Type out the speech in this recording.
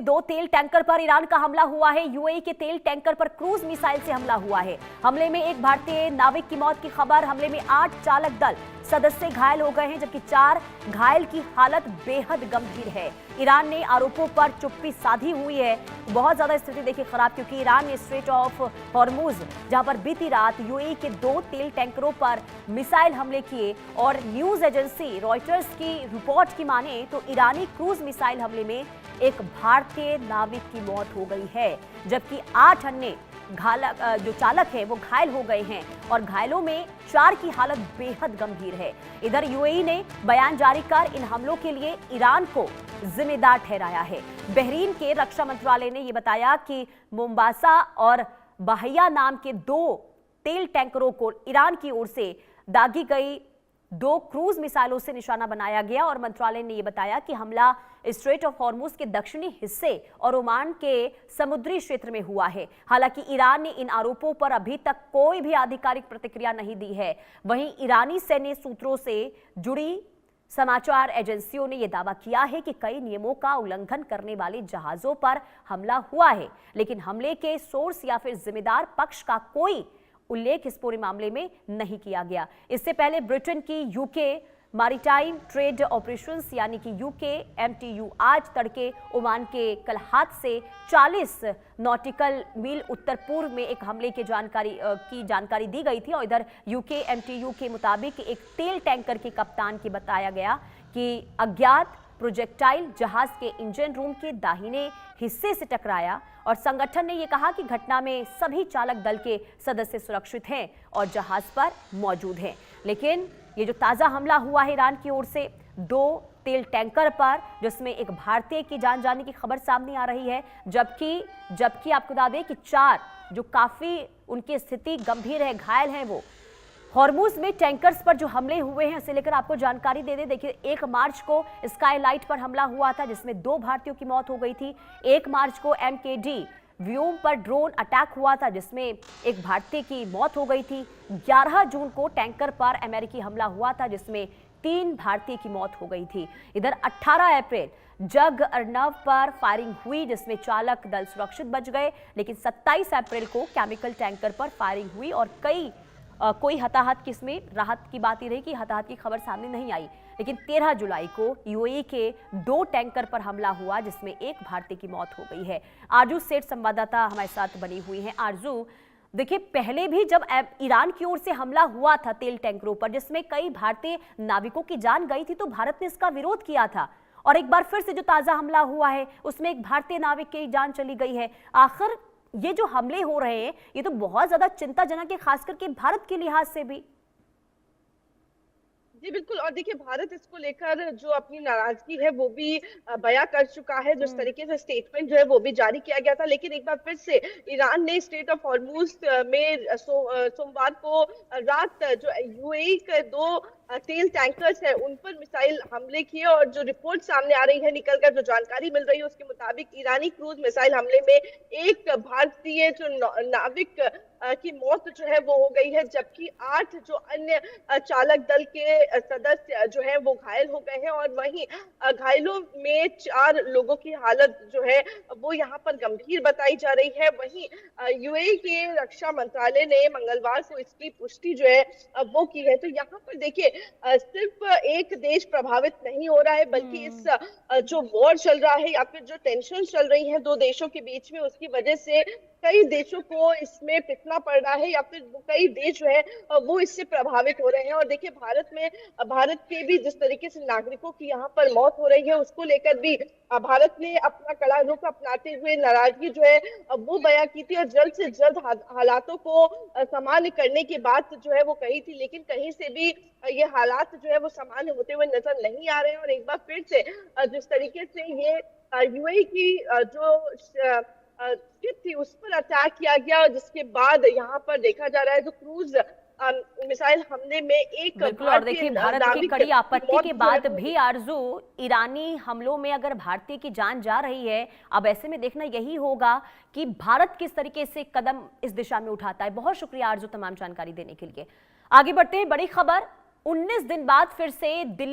दो तेल टैंकर पर ईरान का हमला हुआ है। यूएई के तेल टैंकर पर क्रूज मिसाइल से हमला हुआ है। हमले में एक भारतीय नाविक की मौत की खबर। हमले में 8 चालक दल सदस्य घायल हो गए हैं, जबकि 4 घायल की हालत बेहद गंभीर है। ईरान ने आरोपों पर चुप्पी साधी हुई है। बहुत ज्यादा स्थिति देखिए खराब, क्योंकि ईरान ने स्ट्रेट ऑफ हॉर्मुज, जहां पर बीती रात यूएई के 2 तेल टैंकरों पर मिसाइल हमले किए, और न्यूज एजेंसी रॉयटर्स की रिपोर्ट की माने तो ईरानी क्रूज मिसाइल हमले में एक भारतीय नाविक की मौत हो गई है, जबकि 8 अन्य जो चालक है वो घायल हो गए हैं, और घायलों में 4 की हालत बेहद गंभीर है। इधर यूएई ने बयान जारी कर इन हमलों के लिए ईरान को जिम्मेदार ठहराया है। बहरीन के रक्षा मंत्रालय ने यह बताया कि मोम्बासा और बहैया नाम के 2 तेल टैंकरों को ईरान की ओर से दागी गई 2 क्रूज मिसाइलों से निशाना बनाया गया, और मंत्रालय ने यह बताया कि हमला स्ट्रेट ऑफ हॉर्मुज के दक्षिणी हिस्से और ओमान के समुद्री क्षेत्र में हुआ है। हालांकि ईरान ने इन आरोपों पर अभी तक कोई भी आधिकारिक प्रतिक्रिया नहीं दी है। वहीं ईरानी सैन्य सूत्रों से जुड़ी समाचार एजेंसियों ने यह दावा किया है कि कई नियमों का उल्लंघन करने वाले जहाजों पर हमला हुआ है, लेकिन हमले के सोर्स या फिर जिम्मेदार पक्ष का कोई उल्लेख इस पूरे मामले में नहीं किया गया। इससे पहले ब्रिटेन की यूके मैरीटाइम ट्रेड ऑपरेशंस यानी कि यूके एमटीयू आज तड़के ओमान के कलहात से 40 नॉटिकल मील उत्तर पूर्व में एक हमले की जानकारी दी गई थी। और इधर यूके एमटीयू के मुताबिक एक तेल टैंकर के कप्तान की बताया गया कि अज्ञात प्रोजेक्टाइल जहाज के इंजन रूम के दाहिने हिस्से से टकराया, और संगठन ने यह कहा कि घटना में सभी चालक दल के सदस्य सुरक्षित हैं और जहाज पर मौजूद हैं। लेकिन ये जो ताजा हमला हुआ है ईरान की ओर से 2 तेल टैंकर पर, जिसमें एक भारतीय की जान जाने की खबर सामने आ रही है, जबकि आपको बता दें कि 4 जो काफी उनकी स्थिति गंभीर है, घायल हैं, वो हॉर्मुज में टैंकर्स पर जो हमले हुए हैं उसे लेकर आपको जानकारी दे दें। देखिए, 1 मार्च को स्काईलाइट पर हमला हुआ था, जिसमें 2 भारतीयों की मौत हो गई थी। 1 मार्च को एमकेडी व्योम पर ड्रोन अटैक हुआ था, जिसमें एक भारतीय की मौत हो गई थी। 11 जून को टैंकर पर अमेरिकी हमला हुआ था, जिसमें 3 भारतीय की मौत हो गई थी। इधर 18 अप्रैल जग अर्नव पर फायरिंग हुई, जिसमें चालक दल सुरक्षित बच गए, लेकिन 27 अप्रैल को केमिकल टैंकर पर फायरिंग हुई, और कोई हताहत की, इसमें राहत की बात ही रही कि हताहत की खबर सामने नहीं आई। लेकिन 13 जुलाई को यूएई के 2 टैंकर पर हमला हुआ, जिसमें एक भारतीय की मौत हो गई है। आरजू सेठ संवाददाता हमारे साथ बनी हुई हैं। आरजू, देखिए, पहले भी जब ईरान की ओर से हमला हुआ था तेल टैंकरों पर, जिसमें कई भारतीय नाविकों की जान गई थी, तो भारत ने इसका विरोध किया था, और एक बार फिर से जो ताजा हमला हुआ है उसमें एक भारतीय नाविक की जान चली गई है। आखिर ये जो हमले हो रहे हैं ये तो बहुत ज्यादा चिंताजनक है, खास करके भारत के लिहाज से भी। जी बिल्कुल। और देखिए, भारत इसको लेकर जो अपनी नाराजगी है वो भी बयां कर चुका है। जिस तरीके से स्टेटमेंट जो है वो भी जारी किया गया था, लेकिन एक बार फिर से ईरान ने स्ट्रेट ऑफ हॉर्मुज में सोमवार को रात जो यूएई के 2 तेल टैंकर्स है उन पर मिसाइल हमले किए, और जो रिपोर्ट सामने आ रही है निकलकर, जो जानकारी मिल रही है उसके मुताबिक ईरानी क्रूज मिसाइल हमले में एक भारतीय जो नाविक की मौत जो है वो हो गई है, जबकि 8 जो अन्य चालक दल के सदस्य जो है वो घायल हो गए हैं, और वहीं घायलों में 4 लोगों की हालत जो है वो यहाँ पर गंभीर बताई जा रही है। वहीं यूएई के रक्षा मंत्रालय ने मंगलवार को इसकी पुष्टि जो है वो की है। तो यहाँ पर देखिए, सिर्फ एक देश प्रभावित नहीं हो रहा है, बल्कि इस जो वॉर चल रहा है या फिर जो टेंशन चल रही है 2 देशों के बीच में, उसकी वजह से कई देशों को इसमें पिसना पड़ रहा है, या फिर कई देश जो है वो इससे प्रभावित हो रहे हैं। और देखिए, भारत के भी जिस तरीके से नागरिकों की यहाँ पर मौत हो रही है, उसको लेकर भी भारत ने अपना कड़ा रुख अपनाते हुए नाराजगी जो है वो बयां की थी, और जल्द से जल्द हालातों को सामान्य करने की बात जो है वो कही थी। लेकिन कहीं से भी ये हालात जो है वो सामान्य होते हुए नजर नहीं आ रहे हैं, और एक बार फिर से जिस तरीके से ये यूएई की जो शिप थी उस पर अटैक किया गया, और जिसके बाद यहाँ पर देखा जा रहा है जो क्रूज मिसाइल हमले में एक बिल्कुल। और देखिए, भारत की कड़ी आपत्ति के बाद भी आरजू, ईरानी हमलों में अगर भारतीय की जान जा रही है, अब ऐसे में देखना यही होगा कि भारत किस तरीके से कदम इस दिशा में उठाता है। बहुत शुक्रिया आरजू तमाम जानकारी देने के लिए। आगे बढ़ते हैं, बड़ी खबर, 19 दिन बाद फिर से दिल्ली